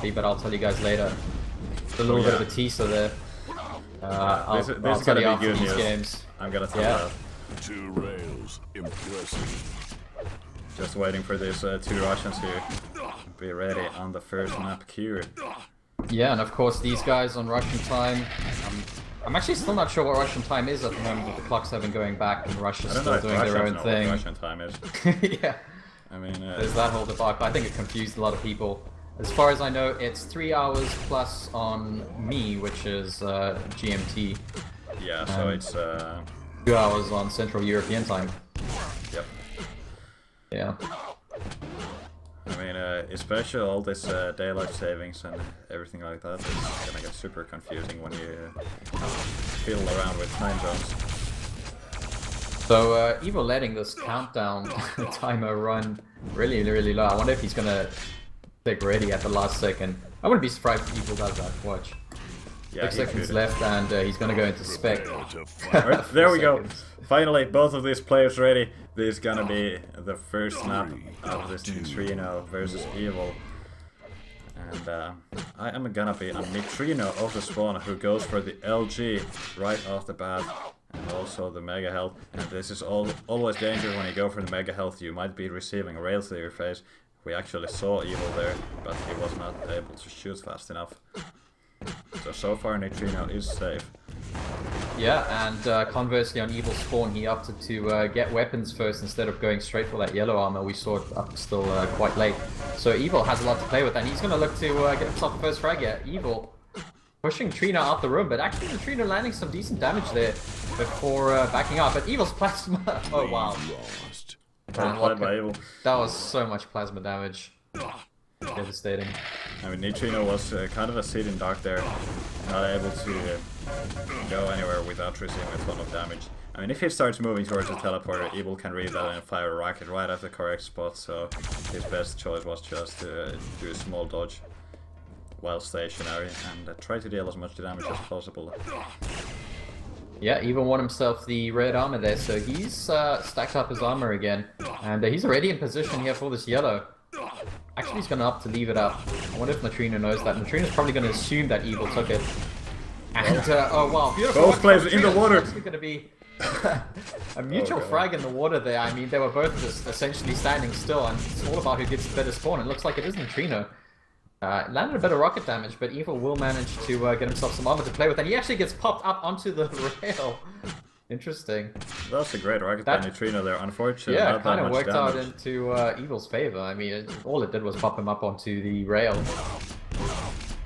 shortly, but I'll tell you guys later. It's a little bit of a teaser there. This is gonna be good news. Games. I'm gonna tell that. 2 rails, impressive. Just waiting for these 2 Russians here. Be ready on the first map queue. Yeah, and of course these guys on Russian time. I'm actually still not sure what Russian time is at the moment, but the clocks have been going back and Russia's still doing their own thing. What Russian time is. Yeah. I mean, there's that whole debacle. I think it confused a lot of people. As far as I know, it's 3 hours plus on me, which is GMT. Yeah, so it's 2 hours on Central European time. Yep. Yeah. I mean, especially all this daylight savings and everything like that is gonna get super confusing when you fiddle around with time zones. So Evil letting this countdown timer run really low. I wonder if he's gonna click ready at the last second. I wouldn't be surprised if Evil does that. Watch. Yeah, 6 seconds left, and he's gonna go into spec. Right, there we go. Finally, both of these players ready. This is gonna be the first map of this Nitrino versus Evil. And I am gonna be on Nitrino of the spawn, who goes for the LG right off the bat. And also the Mega Health. And this is always dangerous when you go for the Mega Health. You might be receiving rails to your face. We actually saw Evil there, but he was not able to shoot fast enough. So far Nitrino is safe. Yeah, and conversely on Evil's spawn, he opted to get weapons first instead of going straight for that yellow armor. We saw it up still quite late. So Evil has a lot to play with, and he's going to look to get himself the first frag here. Evil pushing Nitrino out the room, but actually Nitrino landing some decent damage there before backing up. But Evil's plasma... Oh, wow. That was so much plasma damage. Devastating. I mean, Nitrino was kind of a seed in dark there, not able to go anywhere without receiving a ton of damage. I mean, if he starts moving towards the teleporter, Evil can read that and fire a rocket right at the correct spot, so his best choice was just to do a small dodge while stationary and try to deal as much damage as possible. Yeah, Evil won himself the red armor there, so he's stacked up his armor again, and he's already in position here for this yellow. Actually, he's going to opt to leave it up. I wonder if Nitrino knows that. Nitrino's probably going to assume that Evil took it. And, oh wow, beautiful. Both players in the water. It's actually going to be a mutual frag in the water there. I mean, they were both just essentially standing still, and it's all about who gets the better spawn. It looks like it is Nitrino. Landed a bit of rocket damage, but Evil will manage to get himself some armor to play with, and he actually gets popped up onto the rail. Interesting. That's a great rocket by Nitrino there. Unfortunately, yeah, not kind that of much worked damage. out into Evil's favor. I mean, all it did was pop him up onto the rail.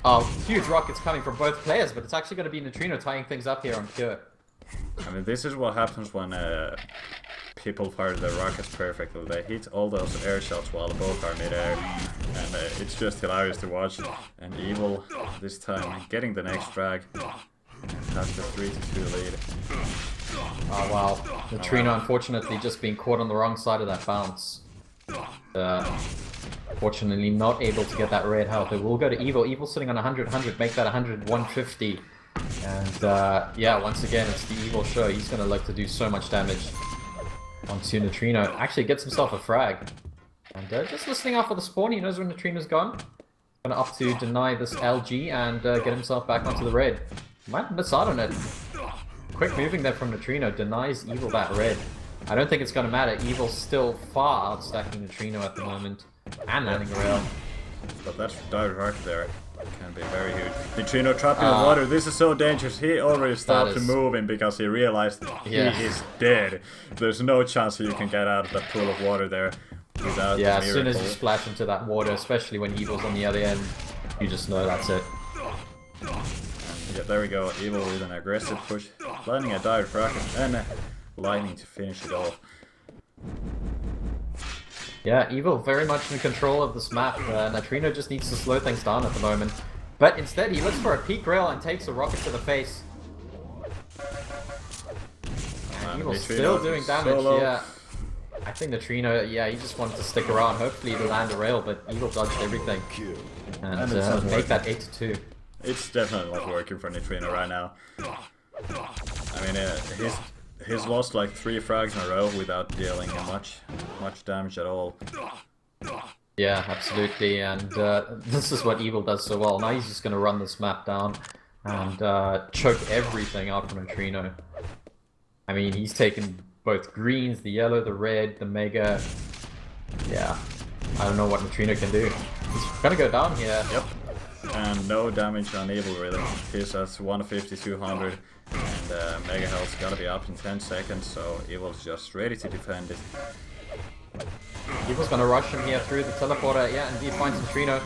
Oh, huge rockets coming from both players, but it's actually going to be Nitrino tying things up here on Pure. I mean, this is what happens when people fire the rockets perfectly. They hit all those air shots while both are mid-air, and it's just hilarious to watch. And Evil, this time, getting the next frag. That's the 3-2 lead. Oh wow, Nitrino unfortunately just being caught on the wrong side of that bounce. Fortunately not able to get that red health. It will go to Evil. Evil sitting on 100, make that 150. And yeah, once again it's the Evil show. He's going to look to do so much damage onto Nitrino. Actually gets himself a frag. And just listening out for the spawn, he knows when Nitrino's gone. Going to opt to deny this LG and get himself back onto the red. Might miss out on it. Quick moving there from Nitrino denies Evil that red. I don't think it's going to matter. Evil's still far outstacking Nitrino at the moment. And landing a rail. But that direct rocket there can be very huge. Nitrino trapped in the water. This is so dangerous. He already stopped moving because he realized he is dead. There's no chance you can get out of that pool of water there without as soon as you splash into that water, especially when Evil's on the other end, you just know that's it. Yeah, there we go. Evil with an aggressive push, landing a direct rocket and lightning to finish it off. Yeah, Evil very much in control of this map. Nitrino just needs to slow things down at the moment. But instead, he looks for a peak rail and takes a rocket to the face. And Evil's still doing damage, yeah. I think Nitrino, yeah, he just wanted to stick around. Hopefully he'll land a rail, but Evil dodged everything. And make that 8-2. It's definitely not working for Nitrino right now. I mean, he's lost like 3 frags in a row without dealing much damage at all. Yeah, absolutely, and this is what Evil does so well. Now he's just going to run this map down and choke everything out from Nitrino. I mean, he's taken both greens, the yellow, the red, the mega. Yeah, I don't know what Nitrino can do. He's going to go down here. Yep. And no damage on Evil really. He's at 150, 200, and Mega Health's gotta be up in 10 seconds, so Evil's just ready to defend it. Evil's gonna rush him here through the teleporter. Yeah, indeed finds Nitrino.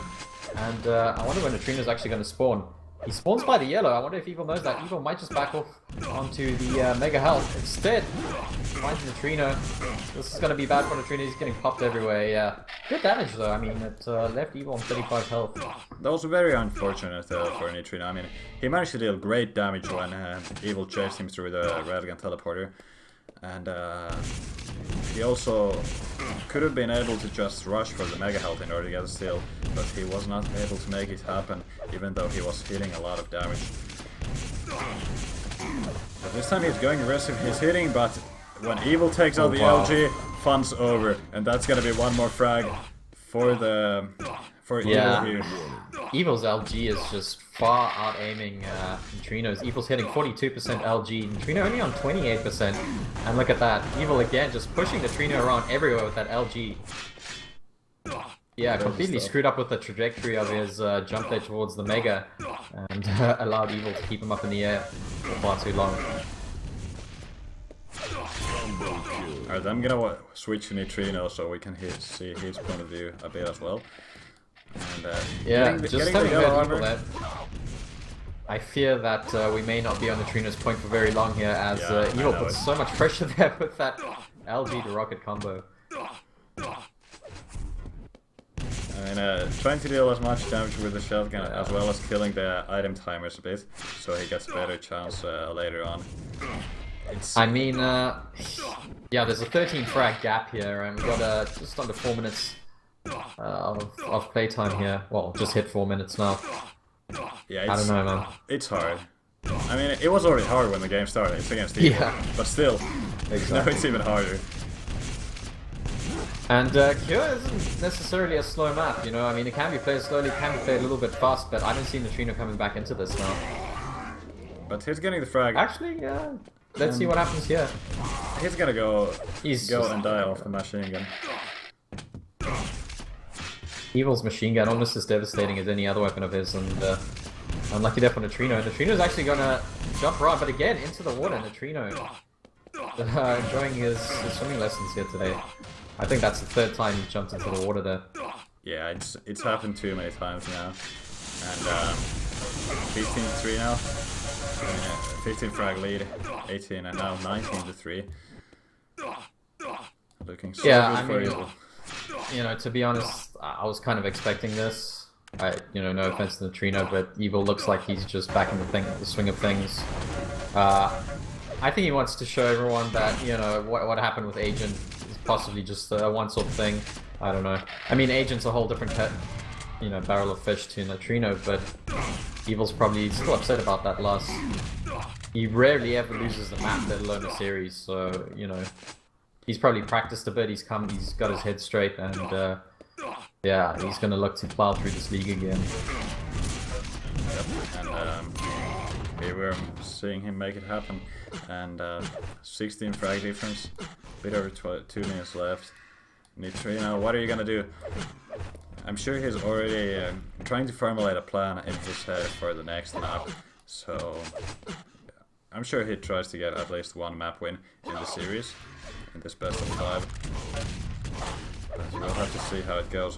And I wonder when Nitrino's actually gonna spawn. He spawns by the yellow. I wonder if Evil knows that. Evil might just back off onto the Mega Health. Instead, finds Nitrino. This is gonna be bad for Nitrino. He's getting popped everywhere. Yeah, good damage though. I mean, it left Evil on 35 health. That was very unfortunate for Nitrino. I mean, he managed to deal great damage when Evil chased him through the railgun teleporter. And he also could have been able to just rush for the Mega Health in order to get a steal, but he was not able to make it happen, even though he was hitting a lot of damage. But this time he's going aggressive, he's hitting, but when Evil takes out the LG, fun's over, and that's gonna be one more frag for Evil here. Evil's LG is just far out aiming Nitrino's. Evil's hitting 42% LG, Nitrino only on 28%. And look at that, Evil again just pushing Nitrino around everywhere with that LG. Yeah, completely screwed up with the trajectory of his jump there towards the Mega, and allowed Evil to keep him up in the air for far too long. Alright, I'm gonna switch to Nitrino so we can see his point of view a bit as well. And, yeah, getting just the having yellow heard Evil armor. there, I fear that we may not be on Nitrino's point for very long here, as Evil puts so much pressure there with that LG to rocket combo. I mean, trying to deal as much damage with the shotgun as well as killing the item timers a bit, so he gets a better chance later on. I mean, yeah, there's a 13 frag gap here, and we've got just under 4 minutes of playtime here. Well, just hit 4 minutes now. Yeah, I don't know, man. It's hard. I mean, it was already hard when the game started. It's against Evil, but still, now it's even harder. And Cure isn't necessarily a slow map, you know. I mean, it can be played slowly, it can be played a little bit fast, but I don't see Nitrino coming back into this now. But he's getting the frag. Actually, let's see what happens here. He's gonna go And die off the machine gun. Evil's machine gun almost as devastating as any other weapon of his, and unlucky there for Nitrino. Nitrino's actually gonna jump right, but again into the water. Nitrino enjoying his swimming lessons here today. I think that's the third time he's jumped into the water there. Yeah, it's happened too many times now. And 15-3 now. 15 frag lead, 18, and now 19-3. Looking so good for Evil. You know, to be honest, I was kind of expecting this. No offense to Nitrino, but Evil looks like he's just back in the swing of things. I think he wants to show everyone that, you know, what happened with Agent is possibly just a once-off thing. I don't know. I mean, Agent's a whole different barrel of fish to Nitrino, but Evil's probably still upset about that loss. He rarely ever loses the map, let alone a series, so, you know, he's probably practiced a bit, he's got his head straight, and yeah, he's gonna look to plow through this league again. Yep, and here we're seeing him make it happen, and 16 frag difference, a bit over 2 minutes left. Nitrino, what are you gonna do? I'm sure he's already trying to formulate a plan in his head for the next map, so I'm sure he tries to get at least one map win in the series, in this best of 5. But we'll have to see how it goes.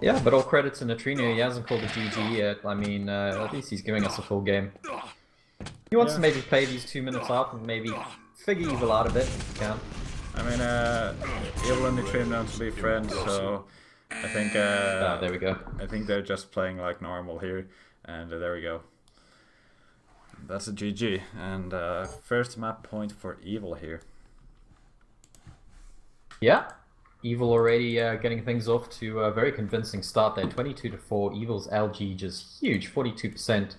Yeah, but all credit to Nitrino, he hasn't called a GG yet. I mean, at least he's giving us a full game. He wants to maybe play these 2 minutes out and maybe figure Evil out a bit if he can. I mean, Evil and Nitrino want to be friends, so I think there we go. I think they're just playing like normal here, and there we go. That's a GG, and first map point for Evil here. Yeah, Evil already getting things off to a very convincing start there. 22-4. Evil's LG just huge, 42%.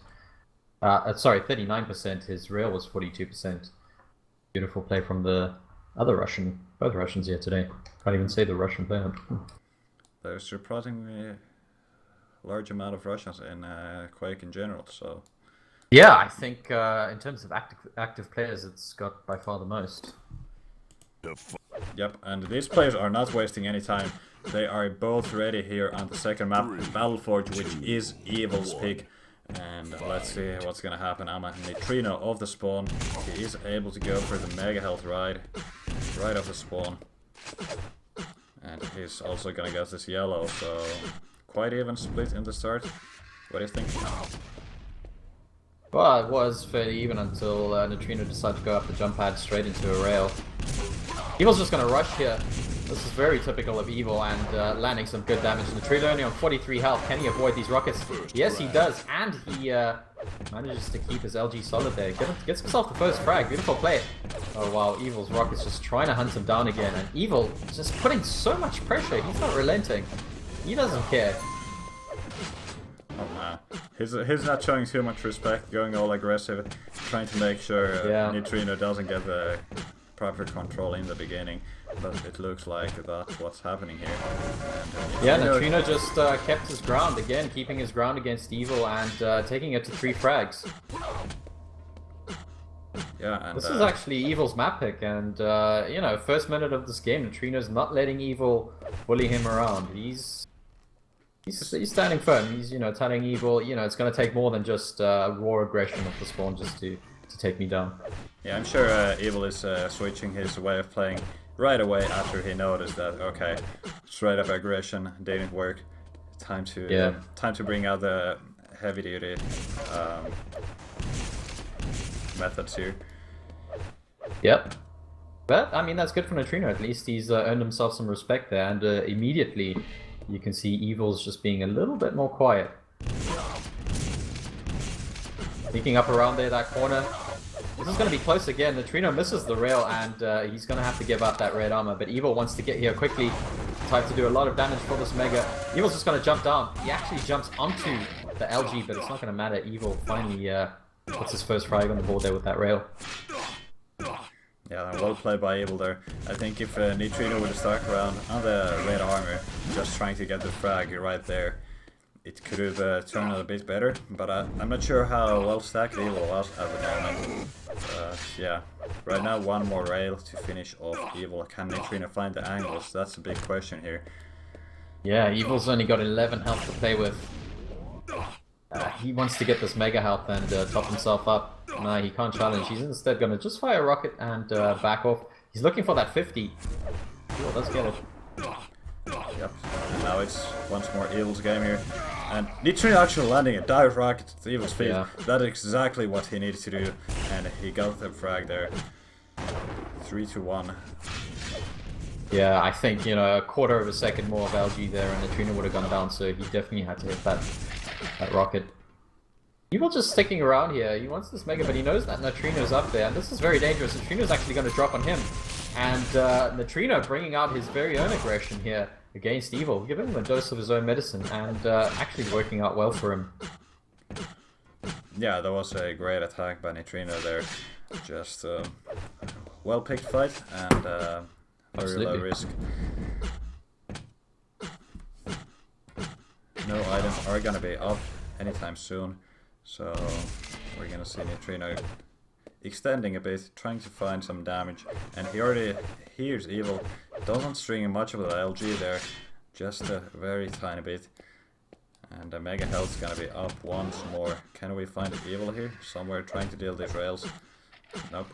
Sorry, 39%. His rail was 42%. Beautiful play from the other Russian, both Russians here today. Can't even say the Russian player. there's surprisingly large amount of Russians in Quake in general, so... Yeah, I think in terms of active players, it's got by far the most. Yep, and these players are not wasting any time. They are both ready here on the second map, Battleforge, which is Evil's pick. And let's see what's gonna happen. I'm a Nitrino off the spawn. He is able to go for the mega health right off the spawn. And he's also gonna get this yellow, so quite even split in the start. What do you think? Well, it was fairly even until Nitrino decided to go up the jump pad straight into a rail. Evil's just going to rush here. This is very typical of Evil, and landing some good damage. Nitrino only on 43 health. Can he avoid these rockets? Yes, he does, and he manages to keep his LG solid there. Gets himself the first frag. Beautiful play. Oh wow, Evil's rocket's just trying to hunt him down again, and Evil just putting so much pressure. He's not relenting. He doesn't care. Oh man, he's not showing too much respect, going all aggressive, trying to make sure Nitrino doesn't get the proper control in the beginning, but it looks like that's what's happening here. And, yeah, Nitrino just kept his ground again, keeping his ground against Evil and taking it to 3 frags. Yeah, and this is actually Evil's map pick, and you know, first minute of this game, Nitrino's not letting Evil bully him around. He's standing firm. He's, you know, telling Evil, you know, it's going to take more than just raw aggression of the spawn just to take me down. Yeah, I'm sure Evil is switching his way of playing right away after he noticed that, okay, straight up aggression didn't work. Time to bring out the heavy duty methods here. Yep. But, I mean, that's good for Nitrino. At least he's earned himself some respect there, and immediately you can see Evil's just being a little bit more quiet. Sneaking up around there, that corner. This is going to be close again. Nitrino misses the rail, and he's going to have to give up that red armor. But Evil wants to get here quickly. Time to do a lot of damage for this Mega. Evil's just going to jump down. He actually jumps onto the LG, but it's not going to matter. Evil finally puts his first frag on the board there with that rail. Yeah, well played by Evil there. I think if Nitrino would have stuck around on the red armor, just trying to get the frag right there, it could have turned out a bit better. But I'm not sure how well stacked Evil was at the moment. Yeah, right now one more rail to finish off Evil. Can Nitrino find the angles? That's a big question here. Yeah, Evil's only got 11 health to play with. He wants to get this mega health and top himself up. No, he can't challenge. He's instead going to just fire a rocket and back off. He's looking for that 50. Oh, let's get it. Yep, and now it's once more Evil's game here. And Nitrino actually landing a direct rocket to Evil's feet. Yeah. That is exactly what he needed to do. And he got the frag there. 3-1. Yeah, I think, you know, a quarter of a second more of LG there and Nitrino would have gone down, so he definitely had to hit that rocket. Evil just sticking around here. He wants this Mega, but he knows that Nitrino's up there, and this is very dangerous. Nitrino's actually going to drop on him. And Nitrino bringing out his very own aggression here against Evil, giving him a dose of his own medicine, and actually working out well for him. Yeah, that was a great attack by Nitrino there. Just well-picked fight, and very low risk. No items are going to be up anytime soon, so we're going to see Nitrino extending a bit, trying to find some damage, and he already hears Evil. Doesn't string much of the LG there, just a very tiny bit, and the Mega Health's going to be up once more. Can we find Evil here somewhere trying to deal these rails? Nope.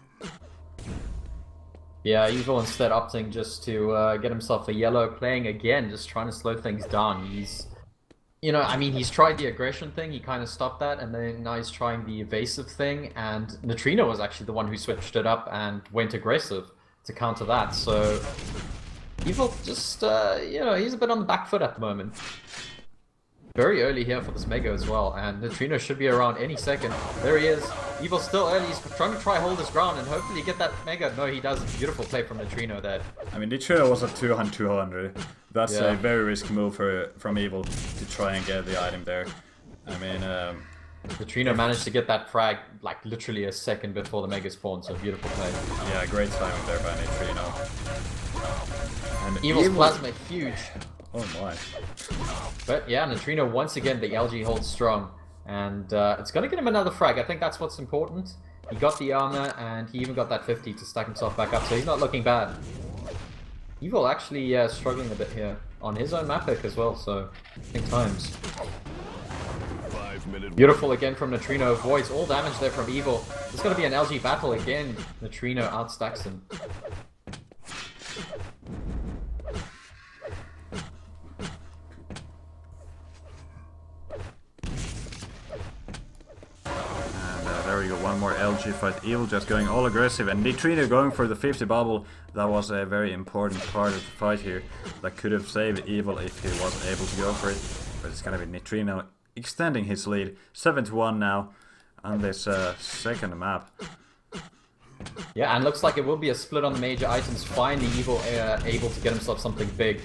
Yeah, Evil instead opting just to get himself a yellow, playing again, just trying to slow things down. He's, you know, I mean, he's tried the aggression thing, he kind of stopped that, and then now he's trying the evasive thing, and Nitrino was actually the one who switched it up and went aggressive to counter that, so Evil just, you know, he's a bit on the back foot at the moment. Very early here for this Mega as well, and Nitrino should be around any second. There he is. Evil's still early. He's trying to hold his ground and hopefully get that Mega. No, he does. Beautiful play from Nitrino there. I mean, Nitrino was at 200. That's a very risky move from Evil to try and get the item there. I mean, Nitrino managed to get that frag like literally a second before the Mega spawned, so beautiful play. Yeah, great timing there by Nitrino. And Evil's plasma huge. Oh my. But yeah, Nitrino, once again, the LG holds strong. And it's going to get him another frag. I think that's what's important. He got the armor, and he even got that 50 to stack himself back up, so he's not looking bad. Evil actually struggling a bit here on his own map pick as well, so I think times. 5 minute. Beautiful again from Nitrino, avoids all damage there from Evil. It's going to be an LG battle again. Nitrino outstacks him. There we go, one more LG fight. Evil just going all aggressive, and Nitrino going for the 50 bubble. That was a very important part of the fight here. That could have saved Evil if he was able to go for it. But it's gonna be Nitrino extending his lead. 7-1 now on this second map. Yeah, and looks like it will be a split on the major items. Finally, Evil able to get himself something big.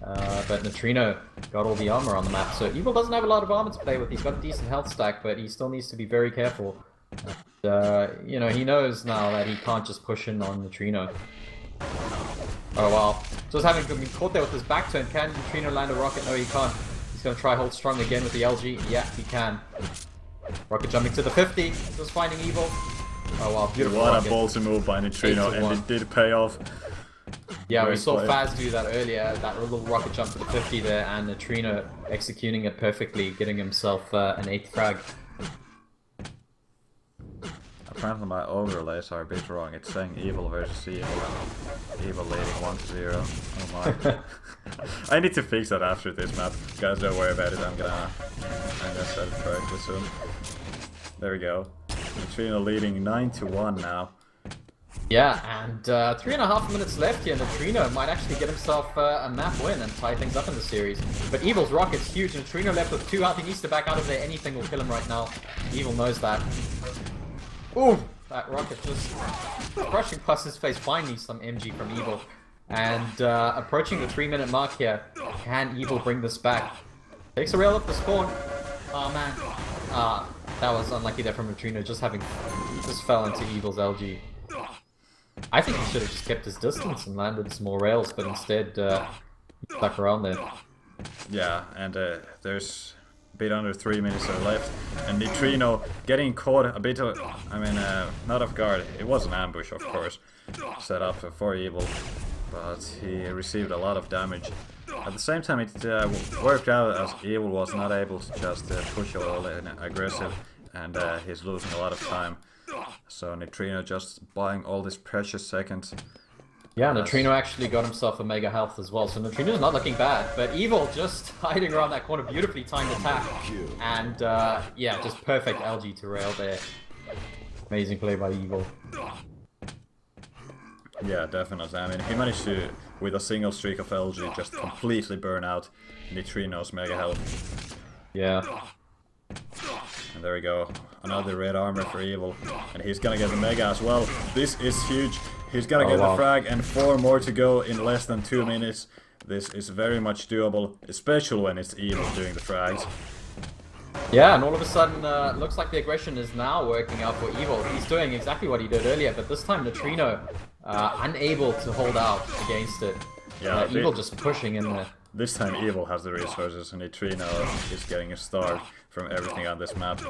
But Nitrino got all the armor on the map, so Evil doesn't have a lot of armor to play with. He's got a decent health stack, but he still needs to be very careful. And, you know, he knows now that he can't just push in on Nitrino. Oh wow. Just having been caught there with his back turn. Can Nitrino land a rocket? No, he can't. He's going to try hold strong again with the LG. Yeah, he can. Rocket jumping to the 50. Just finding Evil. Oh wow, beautiful What rocket. a ballsy move by Nitrino, and it did pay off. Yeah, we Great saw play. Faz do that earlier, that little rocket jump to the 50 there, and Nitrino executing it perfectly, getting himself an 8th frag. Apparently my overlays are a bit wrong. It's saying Evil versus Evil. Evil leading 1-0. Oh my. I need to fix that after this map. Guys, don't worry about it. I'm gonna set it correctly soon. There we go. Nitrino leading 9-1 now. Yeah, and 3.5 minutes left here. Nitrino might actually get himself a map win and tie things up in the series. But Evil's rocket's huge. Nitrino left with 2 health. He needs to back out of there. Anything will kill him right now. Evil knows that. Ooh, that rocket just crushing past his face. Finally, some MG from Evil. And approaching the 3-minute mark here. Can Evil bring this back? Takes a rail off the spawn. Oh man. That was unlucky there from Nitrino. Just fell into Evil's LG. I think he should have just kept his distance and landed some more rails, but instead he stuck around there. Yeah, and there's a bit under 3 minutes left, and Nitrino getting caught a bit, not off guard. It was an ambush, of course, set up for Evil, but he received a lot of damage. At the same time, it worked out as Evil was not able to just push all in aggressive, and he's losing a lot of time. So Nitrino just buying all these precious seconds. Yeah, Nitrino actually got himself a mega health as well, so Nitrino's not looking bad. But Evil just hiding around that corner, beautifully timed attack. And yeah, just perfect LG to rail there. Amazing play by Evil. Yeah, definitely. I mean, he managed to, with a single streak of LG, just completely burn out Nitrino's mega health. Yeah. And there we go, another red armor for Evil, and he's gonna get the mega as well. This is huge. He's gonna get the frag, and 4 more to go in less than 2 minutes. This is very much doable, especially when it's Evil doing the frags. Yeah, and all of a sudden, looks like the aggression is now working out for Evil. He's doing exactly what he did earlier, but this time Nitrino unable to hold out against it. Yeah, Evil just pushing in there. This time Evil has the resources, and Nitrino is getting a start from everything on this map.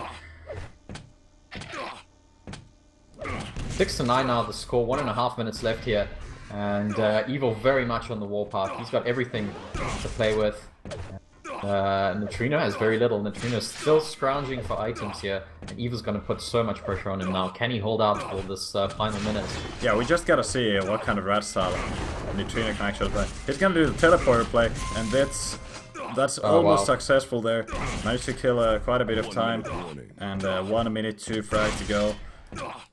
6-9 now the score, 1.5 minutes left here. And Evil very much on the warpath. He's got everything to play with. Nitrino has very little. Nitrino's still scrounging for items here. And Evil's going to put so much pressure on him now. Can he hold out for this final minute? Yeah, we just gotta see what kind of rat style Nitrino can actually play. He's gonna do the teleporter play, and that's almost successful there. Managed to kill quite a bit of time, and 1 minute 2 frags to go.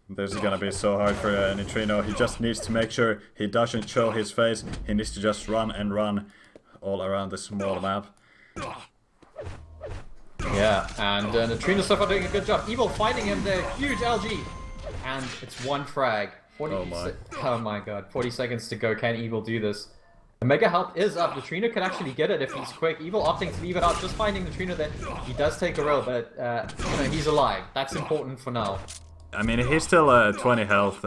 This is gonna be so hard for Nitrino. He just needs to make sure he doesn't show his face. He needs to just run and run all around this small map. Yeah, and Nitrino so far doing a good job. Evil fighting him there, huge LG. And it's 1 frag. 40 oh my god, 40 seconds to go. Can Evil do this? The mega health is up. Nitrino can actually get it if he's quick. Evil opting to leave it out, just finding Nitrino there. He does take a roll, but you know, he's alive. That's important for now. I mean, he's still 20 health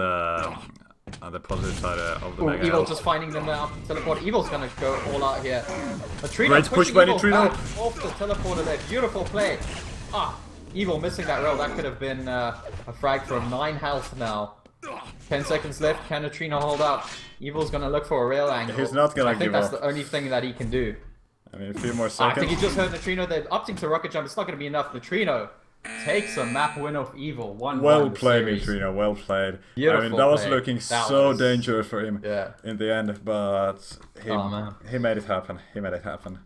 on the positive side of the Ooh, Mega Evil Health. just finding them now. Teleport. Evil's gonna go all out here. Nitrino Great push pushing by Evil Nitrino. back off the teleporter there. Beautiful play. Ah, Evil missing that rail. That could have been a frag from 9 health now. 10 seconds left. Can Nitrino hold out? Evil's gonna look for a rail angle. He's not gonna I think give that's up. the only thing that he can do. I mean, a few more I seconds. think he just heard Nitrino. They're opting to rocket jump. It's not gonna be enough. Nitrino takes a map win of Evil. 1-1 Well the played, series. Nitrino. Well played. I Beautiful mean, that was play. looking That so was- dangerous for him Yeah. in the end, but he, Oh, man. he made it happen. He made it happen.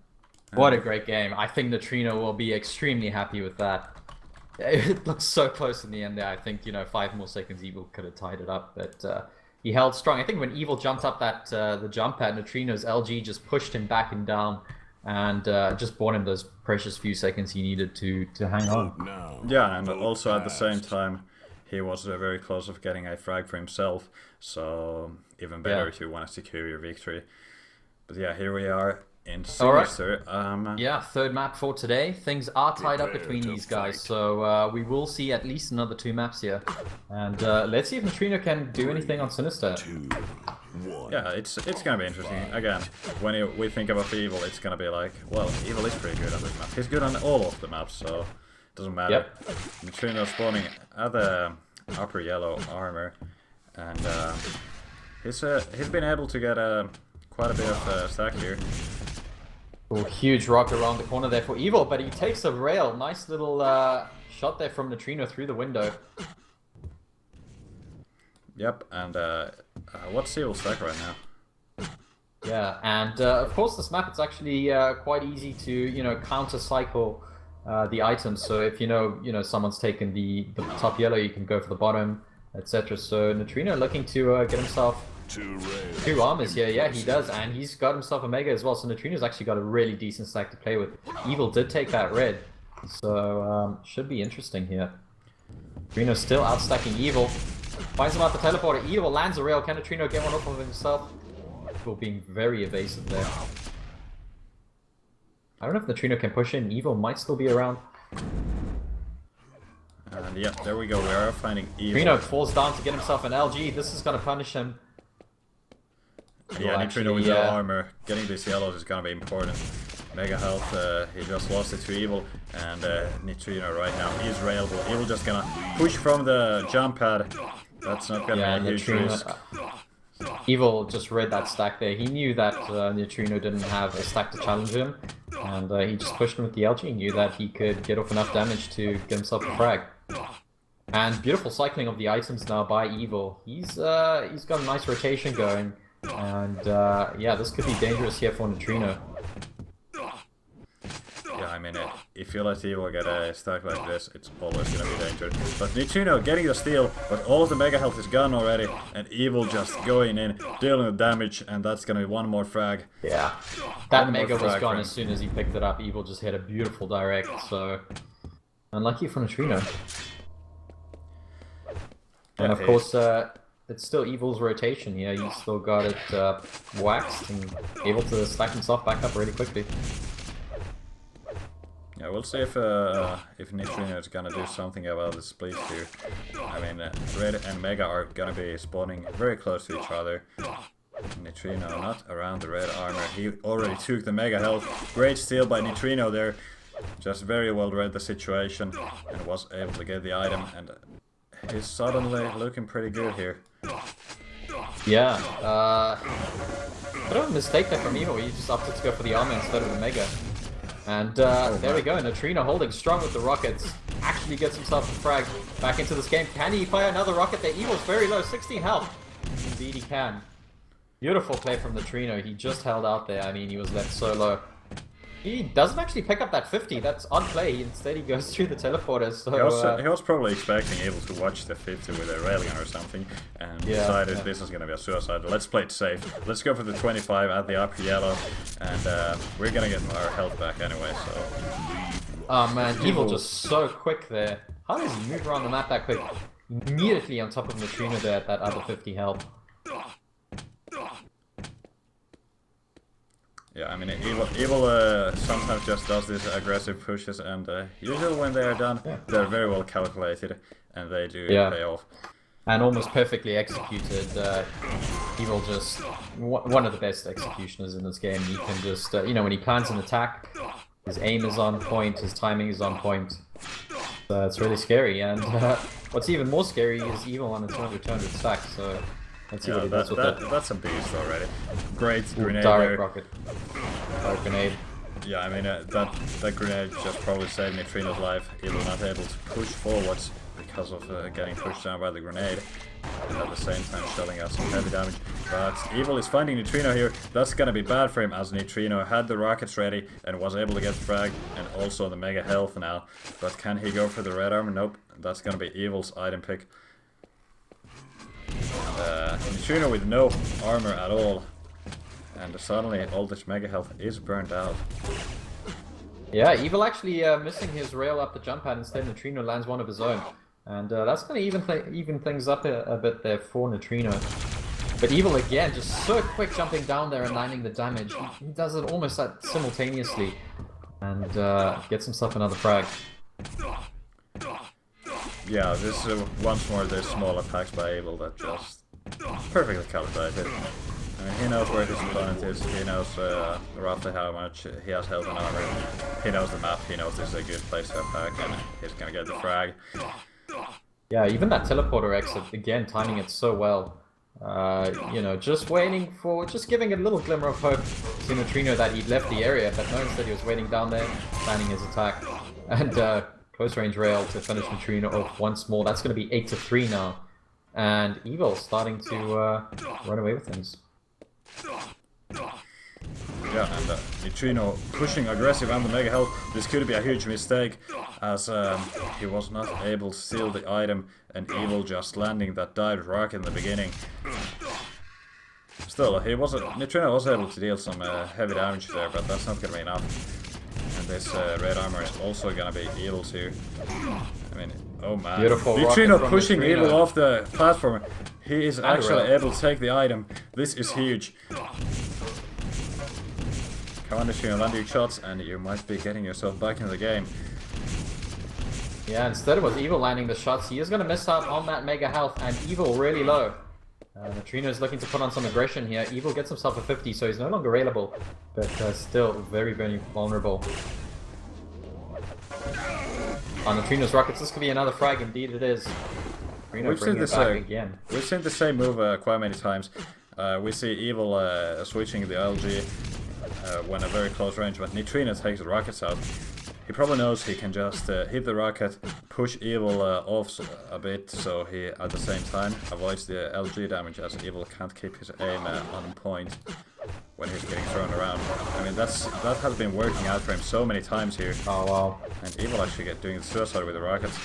What a great game. I think Nitrino will be extremely happy with that. It looks so close in the end there. I think, 5 more seconds Evil could have tied it up, but he held strong. I think when Evil jumped up the jump pad, Nitrino's LG just pushed him back and down and just bought him those precious few seconds he needed to hang on. Now. Yeah, and also at the same time, he was very close of getting a frag for himself, so even better Yeah. if you want to secure your victory. But yeah, here we are in All right. Sinister. Yeah, third map for today. Things are tied up between these guys, so we will see at least another 2 maps here. And let's see if Nitrino can do anything on Sinister. 2, 1. Yeah, it's gonna be interesting. Again, when we think about Evil, it's gonna be like, well, Evil is pretty good on this map. He's good on all of the maps, so it doesn't matter. Yep. Nitrino spawning at the upper yellow armor, and he's been able to get quite a bit of stack here. Oh, huge rock around the corner there for Evil, but he takes a rail. Nice little shot there from Nitrino through the window. Yep, and what's Evil's stack right now? Yeah, and of course this map, it's actually quite easy to, counter cycle the items. So if someone's taken the top yellow, you can go for the bottom, etc. So Nitrino looking to get himself 2 rails. 2 armors here. Yeah, he does, and he's got himself a mega as well. So Nitrino's actually got a really decent stack to play with. Evil did take that red, so should be interesting here. Nitrino's still outstacking Evil. Finds him out the teleporter. Evil lands a rail. Can Nitrino get one off of himself? Evil being very evasive there. I don't know if Nitrino can push in. Evil might still be around. And yeah, there we go. We are finding Evil. Nitrino falls down to get himself an LG. This is gonna punish him. Yeah, Well, Nitrino with actually, no armor. Getting these yellows is gonna be important. Mega health, he just lost it to Evil, and Nitrino right now is railable. Evil just gonna push from the jump pad. That's not gonna be a huge Nitrino, risk. Evil just read that stack there. He knew that Nitrino didn't have a stack to challenge him, and he just pushed him with the LG. He knew that he could get off enough damage to get himself a frag. And beautiful cycling of the items now by Evil. He's got a nice rotation going, and yeah, this could be dangerous here for Nitrino. Yeah, I mean, if you let Evil get a stack like this, it's always gonna be dangerous. But Nitrino getting the steal, but all of the mega health is gone already, and Evil just going in, dealing the damage, and that's gonna be one more frag. Yeah, that One more mega was frag gone for as soon as he picked it up. Evil just hit a beautiful direct, so unlucky for Nitrino. And of Okay. course, it's still Evil's rotation here. He's still got it waxed and able to stack himself back up really quickly. Yeah, we'll see if Nitrino is gonna do something about the split here. I mean, Red and Mega are gonna be spawning very close to each other. Nitrino not around the red armor. He already took the Mega health. Great steal by Nitrino there. Just very well read the situation and was able to get the item. And he's suddenly looking pretty good here. Yeah, bit of a mistake there from Evil. He just opted to go for the armor instead of the Mega. And there we go, Nitrino holding strong with the rockets. Actually gets himself a frag back into this game. Can he fire another rocket there? Evil's very low, 16 health. Indeed he can. Beautiful play from Nitrino. He just held out there. I mean, he was left so low. He doesn't actually pick up that 50. That's odd play. Instead, he goes through the teleporter. So He was probably expecting Evil to watch the 50 with a railing or something, and decided this is going to be a suicide. Let's play it safe. Let's go for the 25 at the upper yellow, and we're going to get our health back anyway, so... Oh man, Evil just so quick there. How does he move around the map that quick? Immediately on top of Nitrino there at that other 50 health. Yeah, I mean, Evil sometimes just does these aggressive pushes, and usually when they are done, they're very well calculated, and they do pay off. and almost perfectly executed. Evil just one of the best executioners in this game. You can just, you know, when he plans an attack, his aim is on point, his timing is on point. It's really scary, and what's even more scary is Evil on a 200 stack, so let's see what he does with that. That's a beast already. Great grenade direct there. rocket. Direct grenade. Yeah, I mean, that grenade just probably saved Nitrino's life. Evil not able to push forwards because of getting pushed down by the grenade, and at the same time shelling out some heavy damage. But Evil is finding Nitrino here. That's gonna be bad for him, as Nitrino had the rockets ready and was able to get frag, and also the mega health now. But can he go for the red armor? Nope. That's gonna be Evil's item pick. Nitrino with no armor at all, and suddenly all this mega health is burned out. Yeah, Evil actually missing his rail up the jump pad. Instead, Nitrino lands one of his own. And that's going to even things up a bit there for Nitrino. But Evil again, just so quick jumping down there and landing the damage. He does it almost simultaneously. And gets himself another frag. Yeah, this once more there's small attacks by Evil that just perfectly calculated. I mean, he knows where his opponent is, he knows roughly how much he has health and armor. He knows the map, he knows this is a good place to attack, and he's gonna get the frag. Yeah, even that teleporter exit, again, timing it so well. You know, just waiting for, just giving a little glimmer of hope to Nitrino that he'd left the area, but no, instead he was waiting down there, planning his attack. And close range rail to finish Nitrino off once more. That's going to be 8-3 now. And Evil starting to run away with things. Yeah, and Nitrino pushing aggressive on the mega health. This could be a huge mistake, as he was not able to steal the item, and Evil just landing that dive rocket in the beginning. Still, Nitrino was able to deal some heavy damage there, but that's not going to be enough. And this red armor is also going to be Evil too. I mean, oh man. Beautiful Nitrino rocket pushing from Nitrino. Evil off the platform. He is actually rail. able to take the item. This is huge. Come on, Nitrino, land your shots, and you might be getting yourself back into the game. Yeah, instead it was Evil landing the shots. He is going to miss out on that mega health, and Evil really low. Nitrino is looking to put on some aggression here. Evil gets himself a 50, so he's no longer railable, but still very, very vulnerable. On Nitrino's rockets, this could be another frag. Indeed, it is. We've seen this again. We've seen the same move quite many times. We see Evil switching the LG when at very close range, but Nitrino takes the rockets out. He probably knows he can just hit the rocket, push Evil off a bit, so he at the same time avoids the LG damage, as Evil can't keep his aim on point when he's getting thrown around. I mean, that has been working out for him so many times here. Oh wow. And Evil actually doing the suicide with the rockets.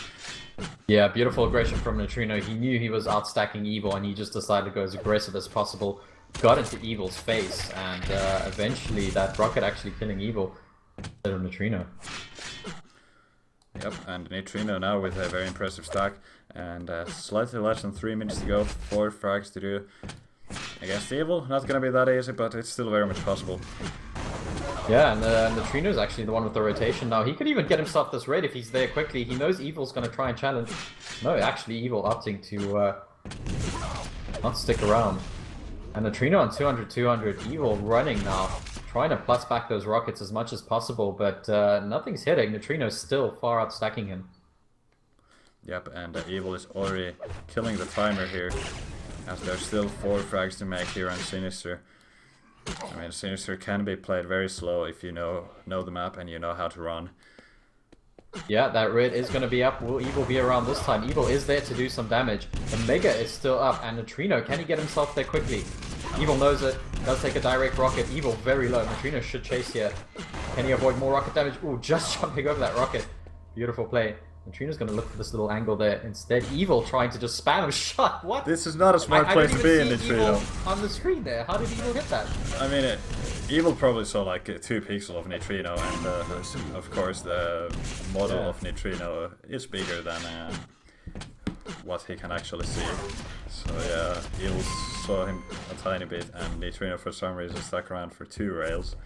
Yeah, beautiful aggression from Nitrino. He knew he was outstacking Evil, and he just decided to go as aggressive as possible. Got into Evil's face, and eventually that rocket actually killing Evil instead of Nitrino. Yep, and Nitrino now with a very impressive stack, and slightly less than 3 minutes to go, 4 frags to do against Evil. Not gonna be that easy, but it's still very much possible. Yeah, and Nitrino's actually the one with the rotation now. He could even get himself this raid if he's there quickly. He knows Evil's gonna try and challenge. No, actually Evil opting to not stick around. And Nitrino on 200-200, Evil running now, trying to plus back those rockets as much as possible, but nothing's hitting. Nitrino's still far out stacking him. Yep, and Evil is already killing the timer here, as there's still 4 frags to make here on Sinister. I mean, Sinister can be played very slow if you know the map and you know how to run. Yeah, that red is going to be up. Will Evil be around this time? Evil is there to do some damage. The Mega is still up, and Nitrino, can he get himself there quickly? Evil knows it, does take a direct rocket. Evil very low. Nitrino should chase here. Can he avoid more rocket damage? Ooh, just jumping over that rocket. Beautiful play. Nitrino's going to look for this little angle there. Instead, Evil trying to just spam a shot. What? This is not a smart place to be in Nitrino. On the screen there. How did Evil hit that? I mean, Evil probably saw like 2 pixels of Nitrino, and of course the model of Nitrino is bigger than what he can actually see. So yeah, Evil saw him a tiny bit, and Nitrino for some reason stuck around for 2 rails.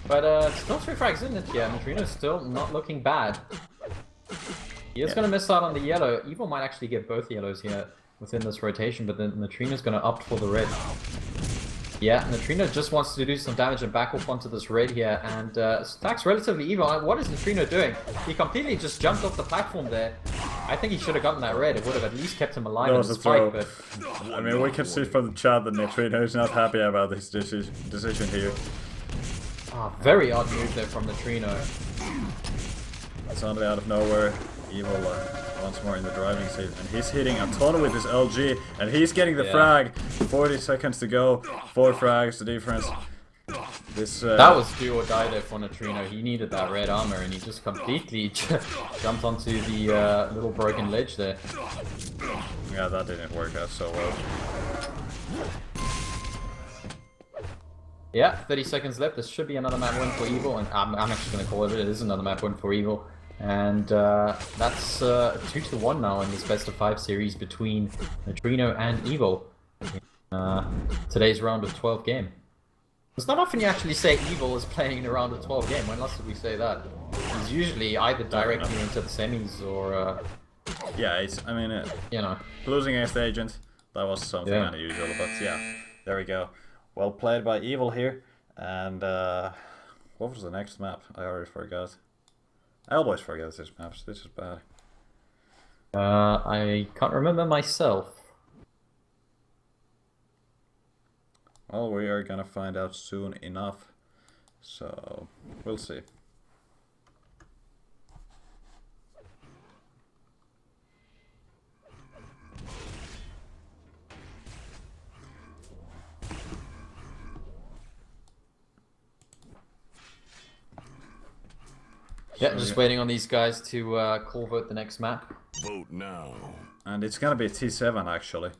But still 3 frags, isn't it? Yeah, Nitrino's still not looking bad. He is going to miss out on the yellow. Evil might actually get both yellows here within this rotation, but then Nitrino's going to opt for the red. Yeah, Nitrino just wants to do some damage and back off onto this red here, and stacks relatively even. What is Nitrino doing? He completely just jumped off the platform there. I think he should have gotten that red. It would have at least kept him alive in this fight, but... I mean, we can see from the chat that Nitrino is not happy about this decision here. Very odd move there from Nitrino. Suddenly out of nowhere, Evil once more in the driving seat, and he's hitting a ton with his LG, and he's getting the frag. 40 seconds to go, 4 frags, the difference. This that was do or die there for Nitrino. He needed that red armor, and he just completely jumped onto the little broken ledge there. Yeah, that didn't work out so well. Yeah, 30 seconds left. This should be another map win for Evil, and I'm actually going to call it. It is another map win for Evil. And that's 2-1 now in this best of 5 series between Nitrino and Evil in today's round of 12 game. It's not often you actually say Evil is playing in a round of 12 game. When last did we say that? He's usually either directly into the semis or... yeah, I mean, you know, losing against Agent, that was something unusual, but yeah, there we go. Well played by Evil here, and what was the next map? I already forgot. I always forget these maps. This is bad. I can't remember myself. Well, we are gonna find out soon enough, so we'll see. Yeah, just waiting on these guys to call vote the next map. Vote now. And it's gonna be T7 actually,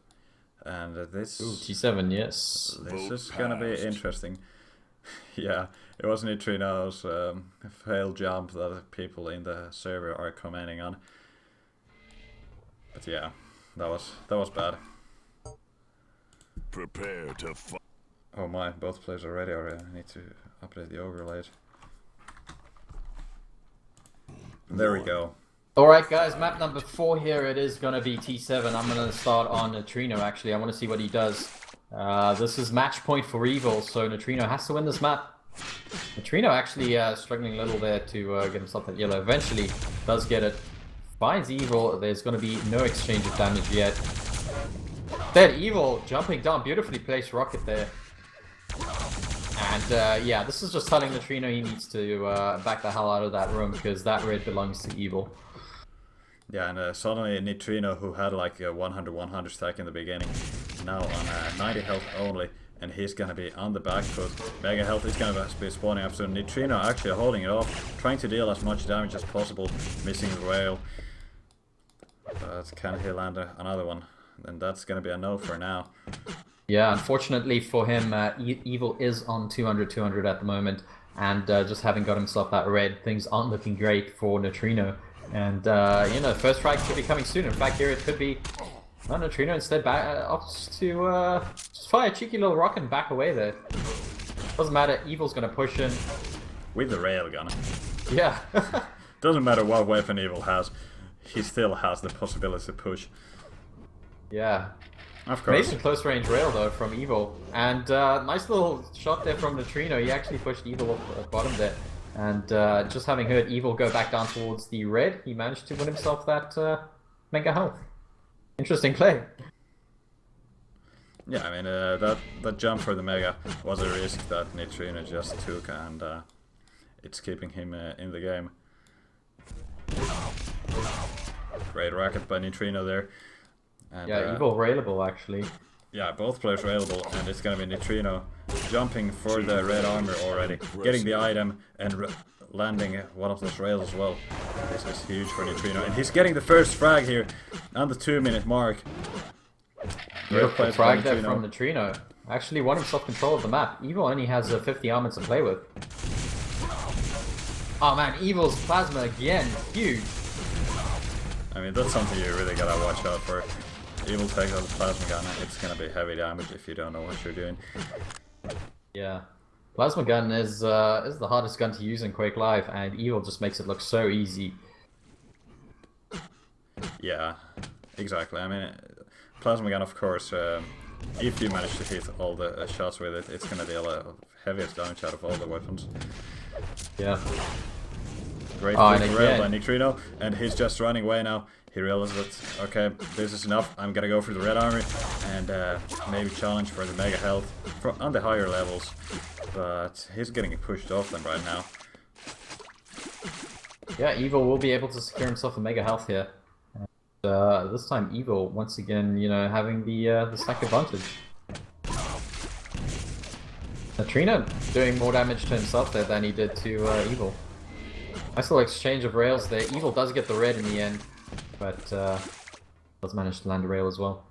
and this. Ooh, T7, yes. This is gonna be interesting. Yeah, it was Nitrino's failed jump that people in the server are commenting on. But yeah, that was bad. Prepare to fight. Oh my, both players are ready already. I need to update the overlays. There we go. Alright guys, map number 4 here. It is going to be T7. I'm going to start on Nitrino actually. I want to see what he does. This is match point for Evil, so Nitrino has to win this map. Nitrino actually struggling a little there to get himself that yellow. Eventually does get it. Finds Evil. There's going to be no exchange of damage yet. That Evil jumping down. Beautifully placed rocket there. And yeah, this is just telling Nitrino he needs to back the hell out of that room because that red belongs to Evil. Yeah, and suddenly Nitrino, who had like a 100-100 stack in the beginning, now on 90 health only, and he's gonna be on the back foot. Mega health is gonna be spawning up soon. Nitrino actually holding it off, trying to deal as much damage as possible, missing the rail. But can he land another one? And that's gonna be a no for now. Yeah, unfortunately for him, Evil is on 200-200 at the moment, and just having got himself that red, things aren't looking great for Nitrino. And, you know, first strike should be coming soon. In fact, here it could be... Well, Nitrino instead opts to just fire a cheeky little rocket and back away there. Doesn't matter, Evil's going to push in. With the railgun. Yeah. Doesn't matter what weapon Evil has, he still has the possibility to push. Yeah. Of course. Amazing close range rail though from Evil, and nice little shot there from Nitrino. He actually pushed Evil off the bottom there, and just having heard Evil go back down towards the red, he managed to win himself that mega health. Interesting play. Yeah, I mean that jump for the mega was a risk that Nitrino just took, and it's keeping him in the game. Great racket by Nitrino there. And, yeah, Evil railable actually. Yeah, both players railable, and it's gonna be Nitrino jumping for the red armor already, getting the item and landing one of those rails as well. This is huge for Nitrino, and he's getting the first frag here on the 2-minute mark. Beautiful frag there from Nitrino. Actually won himself control of the map. Evil only has 50 armor to play with. Oh man, Evil's plasma again, huge. I mean, that's something you really gotta watch out for. Evil takes out the plasma gun, it's gonna be heavy damage if you don't know what you're doing. Yeah. Plasma gun is the hardest gun to use in Quake Live, and Evil just makes it look so easy. Yeah, exactly. I mean, plasma gun, of course, if you manage to hit all the shots with it, it's gonna deal the heaviest damage out of all the weapons. Yeah. Great and quick rail by again- Nitrino, and he's just running away now. He realizes that, okay, this is enough, I'm gonna go for the red armor, and maybe challenge for the mega health on the higher levels. But he's getting pushed off them right now. Yeah, Evil will be able to secure himself a mega health here. And, this time Evil, once again, you know, having the stack advantage. Nitrino doing more damage to himself there than he did to Evil. Nice little exchange of rails there. Evil does get the red in the end, but does manage to land a rail as well.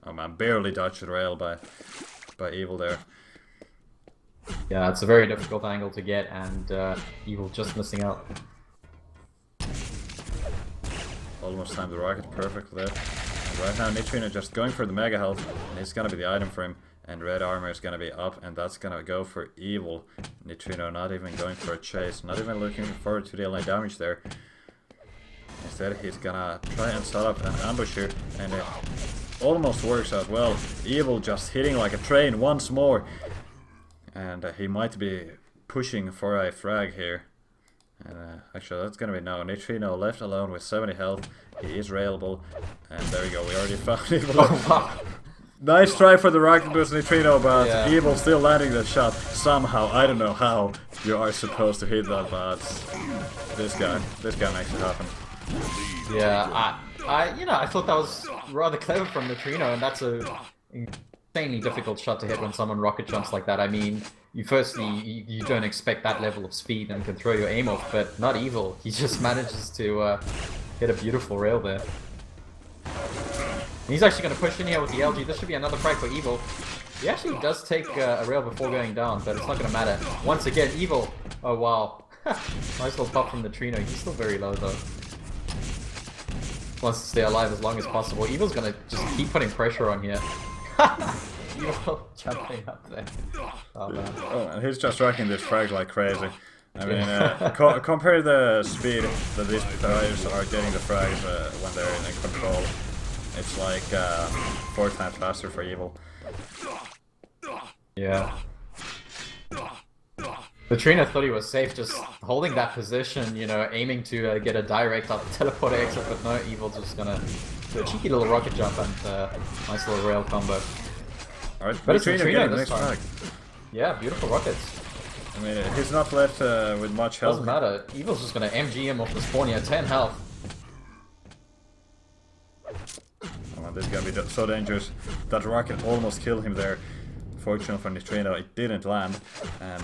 Oh man, barely dodged the rail by Evil there. Yeah, it's a very difficult angle to get, and Evil just missing out. Almost timed the rocket perfect there. And right now Nitrino just going for the mega health, and it's gonna be the item for him. And red armor is gonna be up, and that's gonna go for Evil. Nitrino not even going for a chase, not even looking forward to deal any damage there. Instead, he's gonna try and set up an ambush here, and it almost works as well. Evil just hitting like a train once more, and he might be pushing for a frag here. And actually, that's gonna be no. Nitrino left alone with 70 health. He is railable, and there we go. We already found Evil. Nice try for the rocket boost, Nitrino, but Yeah. Evil still landing that shot somehow. I don't know how you are supposed to hit that, but this guy makes it happen. Yeah, I thought that was rather clever from Nitrino, and that's a insanely difficult shot to hit when someone rocket jumps like that. I mean, you don't expect that level of speed and can throw your aim off, but not Evil. He just manages to hit a beautiful rail there. He's actually going to push in here with the LG. This should be another frag for Evil. He actually does take a rail before going down, but it's not going to matter. Once again, Evil. Oh, wow. Nice little pop from Nitrino. He's still very low, though. Wants to stay alive as long as possible. Evil's going to just keep putting pressure on here. Evil jumping up there. Oh, man. Oh, and he's just racking this frag like crazy. I mean, compare the speed that these players are getting the frags when they're in control. It's like 4 times faster for Evil. Yeah. Nitrino thought he was safe just holding that position, you know, aiming to get a direct up teleporter exit, but no, Evil's just gonna do a cheeky little rocket jump and nice little rail combo. Alright, But it's Nitrino Nitrino getting the this next time. frag. Yeah, beautiful rockets. I mean, he's not left with much health. Doesn't matter. Evil's just gonna MG him off the spawn here, 10 health. Oh man, this is gonna be so dangerous. That rocket almost killed him there. Fortunately for Nitrino, it didn't land. And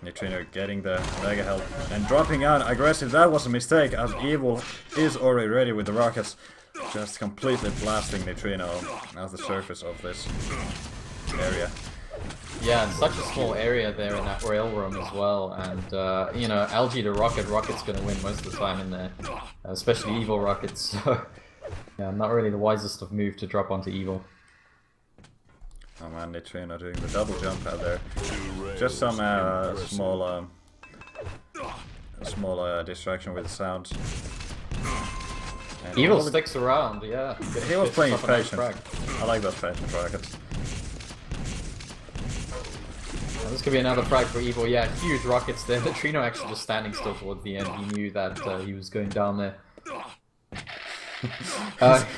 Nitrino getting the mega health and dropping out aggressive. That was a mistake, as Evil is already ready with the rockets. Just completely blasting Nitrino at the surface of this area. Yeah, and such a small area there in that rail room as well, and you know, LG to Rocket's gonna win most of the time in there, especially Evil Rockets, so yeah, not really the wisest of move to drop onto Evil. Oh man, Nitrino doing the double jump out there. Just some small distraction with the sounds. And Evil all the- sticks around, yeah. He was Gets playing himself a nice patient. frag. I like those patient rockets. And this could be another frag for Evil, yeah, huge rockets there. Nitrino actually just standing still towards the end, he knew that he was going down there.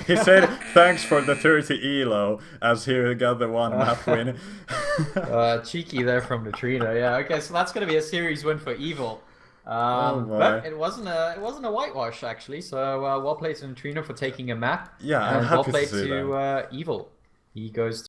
He said thanks for the 30 elo as he got the one map win. Cheeky there from Nitrino, yeah. Okay, so that's going to be a series win for Evil. my. But it wasn't a whitewash actually. So well played to Nitrino for taking a map. Yeah, I'm and happy well to played see to Evil. He goes